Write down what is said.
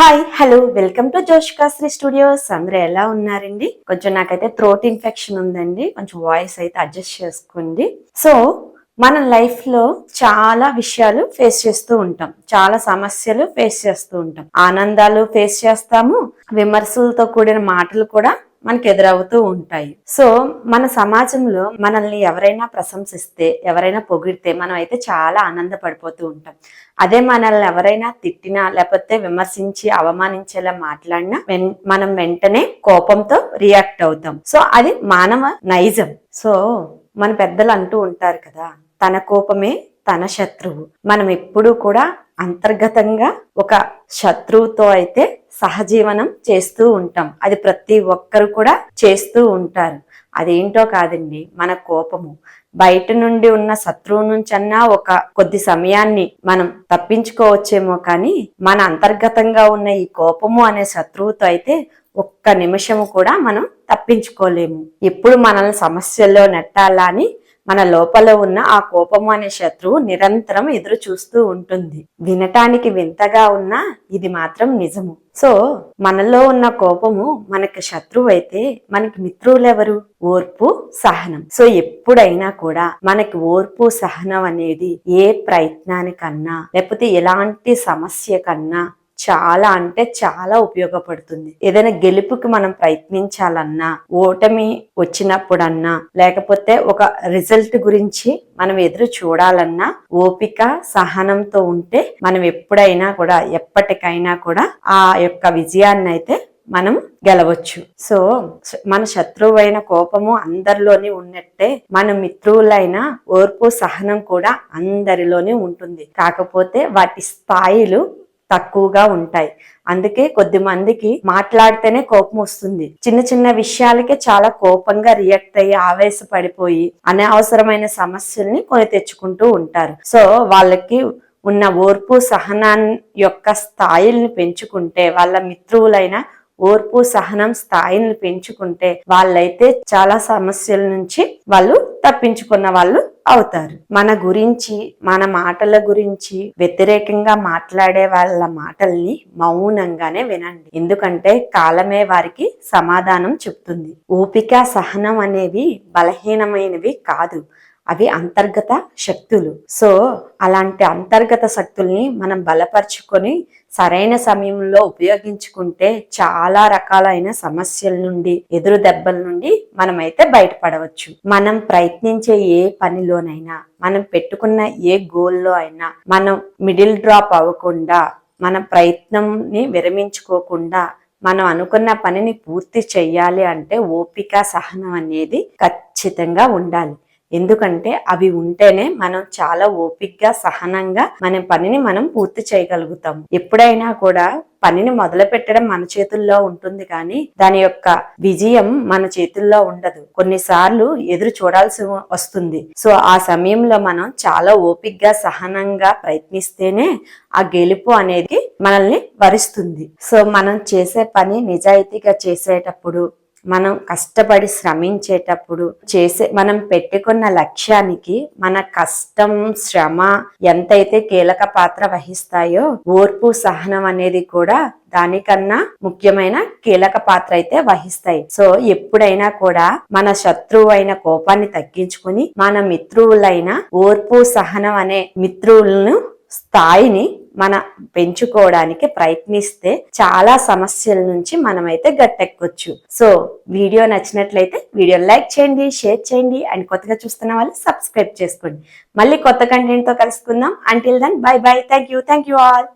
Hi hello welcome to Joshkashri studios. అందరూ ఎలా ఉన్నారండి? కొంచెం నాకైతే థ్రోట్ ఇన్ఫెక్షన్ ఉందండి, కొంచెం వాయిస్ అయితే అడ్జస్ట్ చేసుకోండి. సో మన లైఫ్ లో చాలా విషయాలు ఫేస్ చేస్తూ ఉంటాం, చాలా సమస్యలు ఫేస్ చేస్తూ ఉంటాం, ఆనందాలు ఫేస్ చేస్తాము, విమర్శలతో కూడిన మాటలు కూడా మనకు ఎదురవుతూ ఉంటాయి. సో మన సమాజంలో మనల్ని ఎవరైనా ప్రశంసిస్తే, ఎవరైనా పొగిడితే మనం అయితే చాలా ఆనందపడిపోతూ ఉంటాం. అదే మనల్ని ఎవరైనా తిట్టినా లేకపోతే విమర్శించి అవమానించేలా మాట్లాడినా మనం వెంటనే కోపంతో రియాక్ట్ అవుతాం. సో అది మానవ నైజం. సో మన పెద్దలు అంటూ ఉంటారు కదా, తన కోపమే తన శత్రువు. మనం ఎప్పుడూ కూడా అంతర్గతంగా ఒక శత్రువుతో అయితే సహజీవనం చేస్తూ ఉంటాం. అది ప్రతి ఒక్కరు కూడా చేస్తూ ఉంటారు. అదేంటో కాదండి, మన కోపము. బయట నుండి ఉన్న శత్రువు నుంచన్నా ఒక కొద్ది సమయాన్ని మనం తప్పించుకోవచ్చేమో, కానీ మన అంతర్గతంగా ఉన్న ఈ కోపము అనే శత్రువుతో అయితే ఒక్క నిమిషము కూడా మనం తప్పించుకోలేము. ఎప్పుడు మనల్ని సమస్యల్లో నెట్టాలా అని మన లోపల ఉన్న ఆ కోపము అనే శత్రువు నిరంతరం ఎదురు చూస్తూ ఉంటుంది. వినటానికి వింతగా ఉన్నా ఇది మాత్రం నిజము. సో మనలో ఉన్న కోపము మనకి శత్రువు అయితే మనకి మిత్రులు ఎవరు? ఓర్పు, సహనం. సో ఎప్పుడైనా కూడా మనకి ఓర్పు, సహనం అనేది ఏ ప్రయత్నానికన్నా లేకపోతే ఎలాంటి సమస్య కన్నా చాలా అంటే చాలా ఉపయోగపడుతుంది. ఏదైనా గెలుపుకి మనం ప్రయత్నించాలన్నా, ఓటమి వచ్చినప్పుడన్నా, లేకపోతే ఒక రిజల్ట్ గురించి మనం ఎదురు చూడాలన్నా ఓపిక, సహనంతో ఉంటే మనం ఎప్పుడైనా కూడా ఎప్పటికైనా కూడా ఆ యొక్క విజయాన్ని అయితే మనం గెలవచ్చు. సో మన శత్రువైన కోపము అందరిలోనే ఉన్నట్టే మన మిత్రులైన ఓర్పు, సహనం కూడా అందరిలోనే ఉంటుంది. కాకపోతే వాటి స్థాయిలు తక్కువగా ఉంటాయి. అందుకే కొద్ది మందికి మాట్లాడితేనే కోపం వస్తుంది. చిన్న చిన్న విషయాలకే చాలా కోపంగా రియాక్ట్ అయ్యి ఆవేశపడిపోయి అనవసరమైన సమస్యల్ని కొని తెచ్చుకుంటూ ఉంటారు. సో వాళ్ళకి ఉన్న ఓర్పు, సహనాన్ని యొక్క స్థాయిల్ని పెంచుకుంటే, వాళ్ళ మిత్రులైన ఓర్పు, సహనం స్థాయిని పెంచుకుంటే వాళ్ళైతే చాలా సమస్యల నుంచి వాళ్ళు తప్పించుకున్న వాళ్ళు అవుతారు. మన గురించి, మన మాటల గురించి వ్యతిరేకంగా మాట్లాడే వాళ్ళ మాటల్ని మౌనంగానే వినండి. ఎందుకంటే కాలమే వారికి సమాధానం చెప్తుంది. ఓపిక, సహనం అనేవి బలహీనమైనవి కాదు, అవి అంతర్గత శక్తులు. సో అలాంటి అంతర్గత శక్తుల్ని మనం బలపరుచుకొని సరైన సమయంలో ఉపయోగించుకుంటే చాలా రకాలైన సమస్యల నుండి, ఎదురు దెబ్బల నుండి మనమైతే బయటపడవచ్చు. మనం ప్రయత్నించే ఏ పనిలోనైనా, మనం పెట్టుకున్న ఏ గోల్లో అయినా మనం మిడిల్ డ్రాప్ అవ్వకుండా, మన ప్రయత్నంని విరమించుకోకుండా మనం అనుకున్న పనిని పూర్తి చెయ్యాలి అంటే ఓపిక, సహనం అనేది ఖచ్చితంగా ఉండాలి. ఎందుకంటే అవి ఉంటేనే మనం చాలా ఓపికగా, సహనంగా మన పనిని మనం పూర్తి చేయగలుగుతాం. ఎప్పుడైనా కూడా పనిని మొదలు పెట్టడం మన చేతుల్లో ఉంటుంది, కానీ దాని యొక్క విజయం మన చేతుల్లో ఉండదు. కొన్నిసార్లు ఎదురు చూడాల్సి వస్తుంది. సో ఆ సమయంలో మనం చాలా ఓపికగా, సహనంగా ప్రయత్నిస్తేనే ఆ గెలుపు అనేది మనల్ని వరిస్తుంది. సో మనం చేసే పని నిజాయితీగా చేసేటప్పుడు, మనం కష్టపడి శ్రమించేటప్పుడు, మనం పెట్టుకున్న లక్ష్యానికి మన కష్టం, శ్రమ ఎంతైతే కీలక పాత్ర వహిస్తాయో, ఓర్పు, సహనం అనేది కూడా దానికన్నా ముఖ్యమైన కీలక పాత్ర అయితే వహిస్తాయి. సో ఎప్పుడైనా కూడా మన శత్రువు అయిన కోపాన్ని తగ్గించుకుని మన మిత్రువులైన ఓర్పు, సహనం అనే మిత్రులను స్థాయిని మన పెంచుకోవడానికి ప్రయత్నిస్తే చాలా సమస్యల నుంచి మనమైతే గట్టెక్కొచ్చు. సో వీడియో నచ్చినట్లయితే వీడియో లైక్ చేయండి, షేర్ చేయండి, అండ్ కొత్తగా చూస్తున్న వాళ్ళు సబ్స్క్రైబ్ చేసుకోండి. మళ్ళీ కొత్త కంటెంట్ తో కలుసుకుందాం. Until then bye bye. Thank you all.